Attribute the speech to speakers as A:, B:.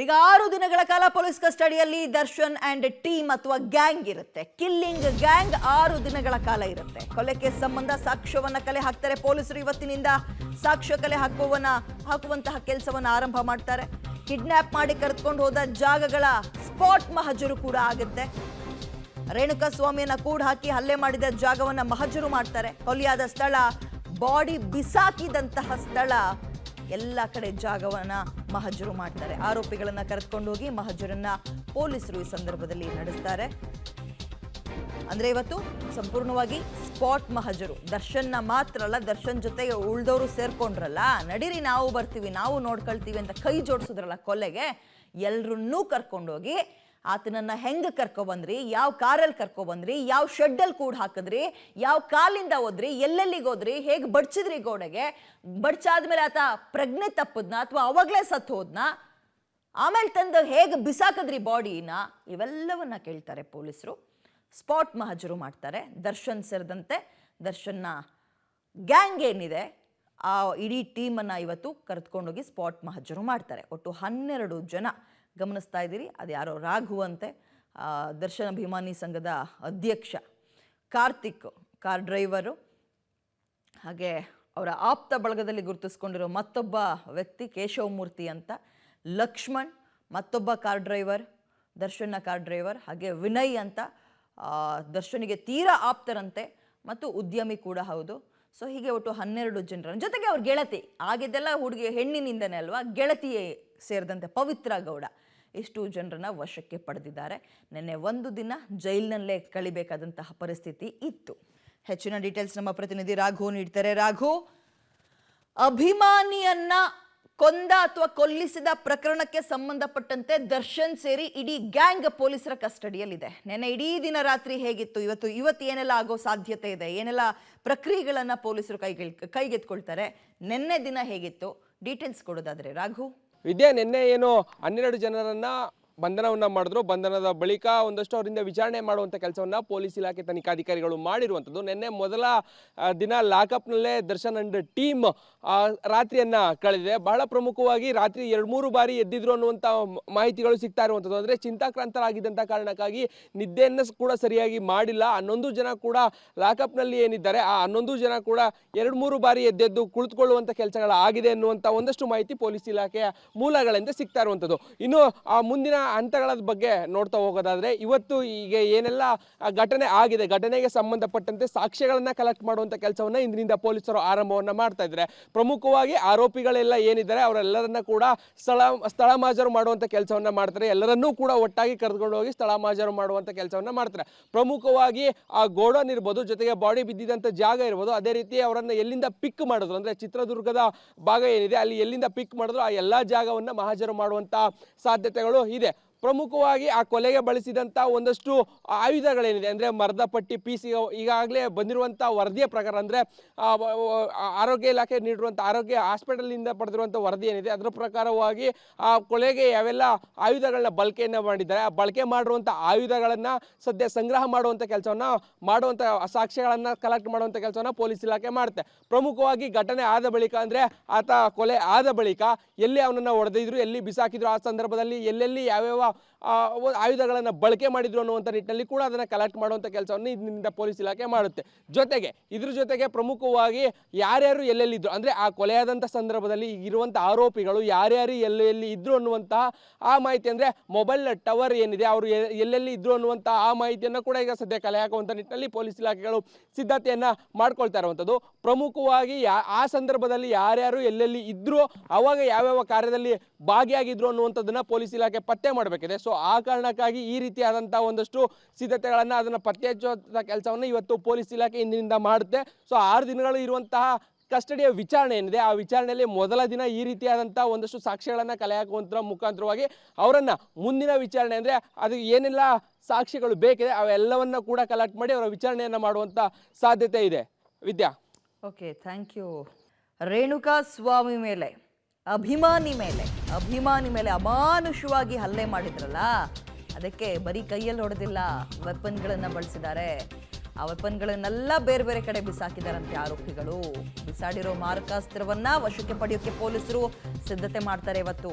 A: ಈಗ 6 ದಿನಗಳ ಕಾಲ ಪೊಲೀಸ್ ಕಸ್ಟಡಿಯಲ್ಲಿ ದರ್ಶನ್ ಅಂಡ್ ಟೀಮ್ ಅಥವಾ ಗ್ಯಾಂಗ್ ಇರುತ್ತೆ. ಕಿಲ್ಲಿಂಗ್ ಗ್ಯಾಂಗ್ 6 ದಿನಗಳ ಕಾಲ ಇರುತ್ತೆ. ಕೊಲೆಗೆ ಸಂಬಂಧ ಸಾಕ್ಷ್ಯವನ್ನ ಕಲೆ ಹಾಕ್ತಾರೆ ಪೊಲೀಸರು. ಇವತ್ತಿನಿಂದ ಸಾಕ್ಷ್ಯ ಕಲೆ ಹಾಕುವಂತಹ ಕೆಲಸವನ್ನ ಆರಂಭ ಮಾಡ್ತಾರೆ. ಕಿಡ್ನಾಪ್ ಮಾಡಿ ಕರೆದುಕೊಂಡು ಹೋದ ಜಾಗಗಳ ಸ್ಪಾಟ್ ಮಹಜರು ಕೂಡ ಆಗುತ್ತೆ. ರೇಣುಕಾ ಸ್ವಾಮಿಯನ್ನ ಕೂಡ ಹಾಕಿ ಹಲ್ಲೆ ಮಾಡಿದ ಜಾಗವನ್ನ ಮಹಜರು ಮಾಡ್ತಾರೆ. ಕೊಲೆಯಾದ ಸ್ಥಳ, ಬಾಡಿ ಬಿಸಾಕಿದಂತಹ ಸ್ಥಳ, ಎಲ್ಲ ಕಡೆ ಜಾಗವನ್ನ ಮಹಜರು ಮಾಡ್ತಾರೆ. ಆರೋಪಿಗಳನ್ನ ಕರೆದುಕೊಂಡು ಹೋಗಿ ಮಹಜರನ್ನ ಪೊಲೀಸರು ಈ ಸಂದರ್ಭದಲ್ಲಿ ನಡೆಸ್ತಾರೆ. ಅಂದ್ರೆ ಇವತ್ತು ಸಂಪೂರ್ಣವಾಗಿ ಸ್ಪಾಟ್ ಮಹಜರು. ದರ್ಶನ್ನ ಮಾತ್ರ ಅಲ್ಲ, ದರ್ಶನ್ ಜೊತೆಗೆ ಉಳ್ದವರು ಸೇರ್ಕೊಂಡ್ರಲ್ಲ, ನಡೀರಿ ನಾವು ಬರ್ತೀವಿ, ನಾವು ನೋಡ್ಕೊಳ್ತೀವಿ ಅಂತ ಕೈ ಜೋಡಿಸಿದ್ರಲ್ಲ ಕೊಲೆಗೆ, ಎಲ್ರನ್ನೂ ಕರ್ಕೊಂಡೋಗಿ ಆತನನ್ನ ಹೆಂಗೆ ಕರ್ಕೊಬಂದ್ರಿ, ಯಾವ ಕಾರಲ್ಲಿ ಕರ್ಕೊಬಂದ್ರಿ, ಯಾವ ಶೆಡ್ಡಲ್ಲಿ ಕೂಡ ಹಾಕಿದ್ರಿ, ಯಾವ ಕಾಲಿಂದ ಹೋದ್ರಿ, ಎಲ್ಲೆಲ್ಲಿಗೆ ಹೋದ್ರಿ, ಹೇಗೆ ಬಡ್ಚಿದ್ರಿ ಗೋಡೆಗೆ, ಬಡ್ಚಾದ್ಮೇಲೆ ಆತ ಪ್ರಜ್ಞೆ ತಪ್ಪದ್ನ ಅಥವಾ ಅವಾಗಲೇ ಸತ್ತು ಹೋದ್ನ, ಆಮೇಲೆ ತಂದು ಹೇಗೆ ಬಿಸಾಕಿದ್ರಿ ಬಾಡಿನ, ಇವೆಲ್ಲವನ್ನ ಕೇಳ್ತಾರೆ ಪೊಲೀಸರು. ಸ್ಪಾಟ್ ಮಹಜರು ಮಾಡ್ತಾರೆ. ದರ್ಶನ್ ಸೇರಿದಂತೆ ದರ್ಶನ್ನ ಗ್ಯಾಂಗ್ ಏನಿದೆ ಆ ಇಡೀ ಟೀಮನ್ನು ಇವತ್ತು ಕರೆದುಕೊಂಡೋಗಿ ಸ್ಪಾಟ್ ಮಹಜರು ಮಾಡ್ತಾರೆ. ಒಟ್ಟು 12 ಜನ ಗಮನಿಸ್ತಾ ಇದ್ದೀರಿ. ಅದು ಯಾರೋ ರಾಘು ಅಂತೆ, ದರ್ಶನ್ ಅಭಿಮಾನಿ ಸಂಘದ ಅಧ್ಯಕ್ಷ, ಕಾರ್ತಿಕ್ ಕಾರ್ ಡ್ರೈವರು, ಹಾಗೆ ಅವರ ಆಪ್ತ ಬಳಗದಲ್ಲಿ ಗುರುತಿಸ್ಕೊಂಡಿರೋ ಮತ್ತೊಬ್ಬ ವ್ಯಕ್ತಿ ಕೇಶವಮೂರ್ತಿ ಅಂತ, ಲಕ್ಷ್ಮಣ್ ಮತ್ತೊಬ್ಬ ಕಾರ್ ಡ್ರೈವರ್, ದರ್ಶನ್ನ ಕಾರ್ ಡ್ರೈವರ್, ಹಾಗೆ ವಿನಯ್ ಅಂತ ದರ್ಶನಿಗೆ ತೀರಾ ಆಪ್ತರಂತೆ ಮತ್ತು ಉದ್ಯಮಿ ಕೂಡ ಹೌದು. ಸೊ ಹೀಗೆ ಒಟ್ಟು 12 ಜನರ ಜೊತೆಗೆ ಅವ್ರ ಗೆಳತಿ ಆಗಿದ್ದೆಲ್ಲ ಹುಡುಗಿ ಹೆಣ್ಣಿನಿಂದನೇ ಅಲ್ವಾ, ಗೆಳತಿಯೇ ಸೇರಿದಂತೆ ಪವಿತ್ರ ಗೌಡ, ಇಷ್ಟು ಜನರನ್ನ ವಶಕ್ಕೆ ಪಡೆದಿದ್ದಾರೆ. ನಿನ್ನೆ ಒಂದು ದಿನ ಜೈಲಿನಲ್ಲೇ ಕಳಿಬೇಕಾದಂತಹ ಪರಿಸ್ಥಿತಿ ಇತ್ತು. ಹೆಚ್ಚಿನ ಡೀಟೇಲ್ಸ್ ನಮ್ಮ ಪ್ರತಿನಿಧಿ ರಾಘು ನೀಡ್ತಾರೆ. ರಾಘು, ಅಭಿಮಾನಿಯನ್ನ ಕೊಂದ ಅಥವಾ ಕೊಲ್ಲಿಸಿದ ಪ್ರಕರಣಕ್ಕೆ ಸಂಬಂಧಪಟ್ಟಂತೆ ದರ್ಶನ್ ಸೇರಿ ಇಡೀ ಗ್ಯಾಂಗ್ ಪೊಲೀಸರ ಕಸ್ಟಡಿಯಲ್ಲಿದೆ. ನೆನ್ನೆ ಇಡೀ ದಿನ ರಾತ್ರಿ ಹೇಗಿತ್ತು, ಇವತ್ತು ಏನೆಲ್ಲ ಆಗೋ ಸಾಧ್ಯತೆ ಇದೆ, ಏನೆಲ್ಲ ಪ್ರಕ್ರಿಯೆಗಳನ್ನ ಪೊಲೀಸರು ಕೈಗೆತ್ಕೊಳ್ತಾರೆ, ನಿನ್ನೆ ದಿನ ಹೇಗಿತ್ತು, ಡೀಟೇಲ್ಸ್ ಕೊಡೋದಾದ್ರೆ ರಾಘು.
B: ವಿದ್ಯಾ, ನಿನ್ನೆ ಏನು 12 ಜನರನ್ನ ಬಂಧನವನ್ನ ಮಾಡಿದ್ರು. ಬಂಧನದ ಬಳಿಕ ಒಂದಷ್ಟು ಅವರಿಂದ ವಿಚಾರಣೆ ಮಾಡುವಂಥ ಕೆಲಸವನ್ನ ಪೊಲೀಸ್ ಇಲಾಖೆ ತನಿಖಾಧಿಕಾರಿಗಳು ಮಾಡಿರುವಂಥದ್ದು. ನಿನ್ನೆ ಮೊದಲ ದಿನ ಲಾಕಪ್ನಲ್ಲೇ ದರ್ಶನ್ ಅಂಡ್ ಟೀಮ್ ರಾತ್ರಿಯನ್ನ ಕಳೆದಿದೆ. ಬಹಳ ಪ್ರಮುಖವಾಗಿ ರಾತ್ರಿ 2-3 ಬಾರಿ ಎದ್ದಿದ್ರು ಅನ್ನುವಂಥ ಮಾಹಿತಿಗಳು ಸಿಗ್ತಾ ಇರುವಂಥದ್ದು. ಅಂದರೆ ಚಿಂತಾಕ್ರಾಂತರಾಗಿದ್ದಂಥ ಕಾರಣಕ್ಕಾಗಿ ನಿದ್ದೆಯನ್ನು ಕೂಡ ಸರಿಯಾಗಿ ಮಾಡಿಲ್ಲ. 11 ಜನ ಕೂಡ ಲಾಕಪ್ನಲ್ಲಿ ಏನಿದ್ದಾರೆ ಆ 11 ಜನ ಕೂಡ 2-3 ಬಾರಿ ಎದ್ದೆದ್ದು ಕುಳಿತುಕೊಳ್ಳುವಂಥ ಕೆಲಸಗಳಾಗಿದೆ ಅನ್ನುವಂಥ ಒಂದಷ್ಟು ಮಾಹಿತಿ ಪೊಲೀಸ್ ಇಲಾಖೆಯ ಮೂಲಗಳಿಂದ ಸಿಗ್ತಾ ಇರುವಂಥದ್ದು. ಇನ್ನು ಮುಂದಿನ ಹಂತಗಳ ಬಗ್ಗೆ ನೋಡ್ತಾ ಹೋಗೋದಾದ್ರೆ, ಇವತ್ತು ಈಗ ಏನೆಲ್ಲ ಘಟನೆ ಆಗಿದೆ, ಘಟನೆಗೆ ಸಂಬಂಧಪಟ್ಟಂತೆ ಸಾಕ್ಷ್ಯಗಳನ್ನ ಕಲೆಕ್ಟ್ ಮಾಡುವಂತ ಕೆಲಸವನ್ನ ಇಂದಿನಿಂದ ಪೊಲೀಸರು ಆರಂಭವನ್ನ ಮಾಡ್ತಾ ಇದ್ದಾರೆ. ಪ್ರಮುಖವಾಗಿ ಆರೋಪಿಗಳೆಲ್ಲ ಏನಿದ್ದಾರೆ ಅವರೆಲ್ಲರನ್ನ ಕೂಡ ಸ್ಥಳ ಮಾಜರು ಮಾಡುವಂತ ಕೆಲಸವನ್ನ ಮಾಡ್ತಾರೆ. ಎಲ್ಲರನ್ನೂ ಕೂಡ ಒಟ್ಟಾಗಿ ಕರೆದುಕೊಂಡು ಹೋಗಿ ಸ್ಥಳ ಮಾಜರು ಮಾಡುವಂತ ಕೆಲಸವನ್ನ ಮಾಡ್ತಾರೆ. ಪ್ರಮುಖವಾಗಿ ಆ ಗೋಡೌನ್ ಇರ್ಬೋದು, ಜೊತೆಗೆ ಬಾಡಿ ಬಿದ್ದಿದ್ದಂಥ ಜಾಗ ಇರ್ಬೋದು, ಅದೇ ರೀತಿ ಅವರನ್ನ ಎಲ್ಲಿಂದ ಪಿಕ್ ಮಾಡಿದ್ರು, ಅಂದ್ರೆ ಚಿತ್ರದುರ್ಗದ ಭಾಗ ಏನಿದೆ ಅಲ್ಲಿ ಎಲ್ಲಿಂದ ಪಿಕ್ ಮಾಡಿದ್ರು ಆ ಎಲ್ಲಾ ಜಾಗವನ್ನ ಮಹಾಜರು ಮಾಡುವಂತ ಸಾಧ್ಯತೆಗಳು ಇದೆ. ಪ್ರಮುಖವಾಗಿ ಆ ಕೊಲೆಗೆ ಬಳಸಿದಂಥ ಒಂದಷ್ಟು ಆಯುಧಗಳೇನಿದೆ, ಅಂದರೆ ಮರದ ಪಟ್ಟಿ, ಪೀಸ್, ಈಗಾಗಲೇ ಬಂದಿರುವಂಥ ವರದಿಯ ಪ್ರಕಾರ, ಅಂದರೆ ಆರೋಗ್ಯ ಇಲಾಖೆ ನೀಡಿರುವಂಥ ಆರೋಗ್ಯ ಹಾಸ್ಪಿಟಲಿಂದ ಪಡೆದಿರುವಂಥ ವರದಿ ಏನಿದೆ ಅದರ ಪ್ರಕಾರವಾಗಿ ಆ ಕೊಲೆಗೆ ಯಾವೆಲ್ಲ ಆಯುಧಗಳನ್ನ ಬಳಕೆಯನ್ನು ಮಾಡಿದ್ದಾರೆ, ಆ ಬಳಕೆ ಮಾಡಿರುವಂಥ ಆಯುಧಗಳನ್ನು ಸದ್ಯ ಸಂಗ್ರಹ ಮಾಡುವಂಥ ಕೆಲಸವನ್ನು ಮಾಡುವಂಥ ಸಾಕ್ಷ್ಯಗಳನ್ನು ಕಲೆಕ್ಟ್ ಮಾಡುವಂಥ ಕೆಲಸವನ್ನು ಪೊಲೀಸ್ ಇಲಾಖೆ ಮಾಡುತ್ತೆ. ಪ್ರಮುಖವಾಗಿ ಘಟನೆ ಆದ ಬಳಿಕ, ಅಂದರೆ ಆತ ಕೊಲೆ ಆದ ಬಳಿಕ ಎಲ್ಲಿ ಅವನನ್ನು ಹೊಡೆದಿದ್ರು, ಎಲ್ಲಿ ಬಿಸಾಕಿದ್ರು, ಆ ಸಂದರ್ಭದಲ್ಲಿ ಎಲ್ಲೆಲ್ಲಿ ಯಾವ್ಯಾವ ಆಯುಧಗಳನ್ನು ಬಳಕೆ ಮಾಡಿದ್ರು ಅನ್ನುವಂಥ ನಿಟ್ಟಿನಲ್ಲಿ ಕೂಡ ಅದನ್ನು ಕಲೆಕ್ಟ್ ಮಾಡುವಂಥ ಕೆಲಸವನ್ನು ಇದರಿಂದ ಪೊಲೀಸ್ ಇಲಾಖೆ ಮಾಡುತ್ತೆ. ಜೊತೆಗೆ ಇದ್ರ ಜೊತೆಗೆ ಪ್ರಮುಖವಾಗಿ ಯಾರ್ಯಾರು ಎಲ್ಲೆಲ್ಲಿದ್ರು, ಅಂದರೆ ಆ ಕೊಲೆಯಾದಂಥ ಸಂದರ್ಭದಲ್ಲಿ ಇರುವಂಥ ಆರೋಪಿಗಳು ಯಾರ್ಯಾರು ಎಲ್ಲೆಲ್ಲಿ ಇದ್ರು ಅನ್ನುವಂತಹ ಆ ಮಾಹಿತಿ, ಅಂದರೆ ಮೊಬೈಲ್ ಟವರ್ ಏನಿದೆ ಅವರು ಎಲ್ಲೆಲ್ಲಿ ಇದ್ರು ಅನ್ನುವಂಥ ಆ ಮಾಹಿತಿಯನ್ನು ಕೂಡ ಈಗ ಸದ್ಯ ಕಲೆ ಹಾಕುವಂಥ ನಿಟ್ಟಿನಲ್ಲಿ ಪೊಲೀಸ್ ಇಲಾಖೆಗಳು ಸಿದ್ಧತೆಯನ್ನು ಮಾಡ್ಕೊಳ್ತಾ ಇರುವಂಥದ್ದು. ಪ್ರಮುಖವಾಗಿ ಆ ಸಂದರ್ಭದಲ್ಲಿ ಯಾರ್ಯಾರು ಎಲ್ಲೆಲ್ಲಿ ಇದ್ರು, ಅವಾಗ ಯಾವ್ಯಾವ ಕಾರ್ಯದಲ್ಲಿ ಭಾಗಿಯಾಗಿದ್ರು ಅನ್ನುವಂಥದ್ದನ್ನ ಪೊಲೀಸ್ ಇಲಾಖೆ ಪತ್ತೆ ಮಾಡಬೇಕಿದೆ. ಸೊ ಆ ಕಾರಣಕ್ಕಾಗಿ ಈ ರೀತಿಯಾದಂತಹ ಒಂದಷ್ಟು ಸಿದ್ಧತೆಗಳನ್ನು, ಅದನ್ನು ಪತ್ತೆ ಹಚ್ಚುವಂಥ ಕೆಲಸವನ್ನು ಇವತ್ತು ಪೊಲೀಸ್ ಇಲಾಖೆ ಇಂದಿನಿಂದ ಮಾಡುತ್ತೆ. ಸೊ 6 ದಿನಗಳು ಇರುವಂತಹ ಕಸ್ಟಡಿಯ ವಿಚಾರಣೆ ಏನಿದೆ ಆ ವಿಚಾರಣೆಯಲ್ಲಿ ಮೊದಲ ದಿನ ಈ ರೀತಿಯಾದಂಥ ಒಂದಷ್ಟು ಸಾಕ್ಷ್ಯಗಳನ್ನು ಕಲೆ ಹಾಕುವಂಥ ಮುಖಾಂತರವಾಗಿ ಅವರನ್ನು ಮುಂದಿನ ವಿಚಾರಣೆ, ಅಂದರೆ ಅದು ಏನೆಲ್ಲ ಸಾಕ್ಷ್ಯಗಳು ಬೇಕಿದೆ ಅವೆಲ್ಲವನ್ನ ಕೂಡ ಕಲೆಕ್ಟ್ ಮಾಡಿ ಅವರ ವಿಚಾರಣೆಯನ್ನು ಮಾಡುವಂಥ ಸಾಧ್ಯತೆ ಇದೆ. ವಿದ್ಯಾ,
A: ಓಕೆ, ಥ್ಯಾಂಕ್ ಯು. ರೇಣುಕಾ ಸ್ವಾಮಿ ಮೇಲೆ, ಅಭಿಮಾನಿ ಮೇಲೆ ಅಮಾನುಷವಾಗಿ ಹಲ್ಲೆ ಮಾಡಿದ್ರಲ್ಲ, ಅದಕ್ಕೆ ಬರೀ ಕೈಯಲ್ಲಿ ಹೊಡೆದಿಲ್ಲ, ವೆಪನ್ಗಳನ್ನು ಬಳಸಿದ್ದಾರೆ. ಆ ವೆಪನ್ಗಳನ್ನೆಲ್ಲ ಬೇರೆ ಬೇರೆ ಕಡೆ ಬಿಸಾಕಿದಾರಂತೆ ಆರೋಪಿಗಳು. ಬಿಸಾಡಿರೋ ಮಾರಕಾಸ್ತ್ರವನ್ನ ವಶಕ್ಕೆ ಪಡೆಯೋಕೆ ಪೊಲೀಸರು ಸಿದ್ಧತೆ ಮಾಡ್ತಾರೆ ಇವತ್ತು.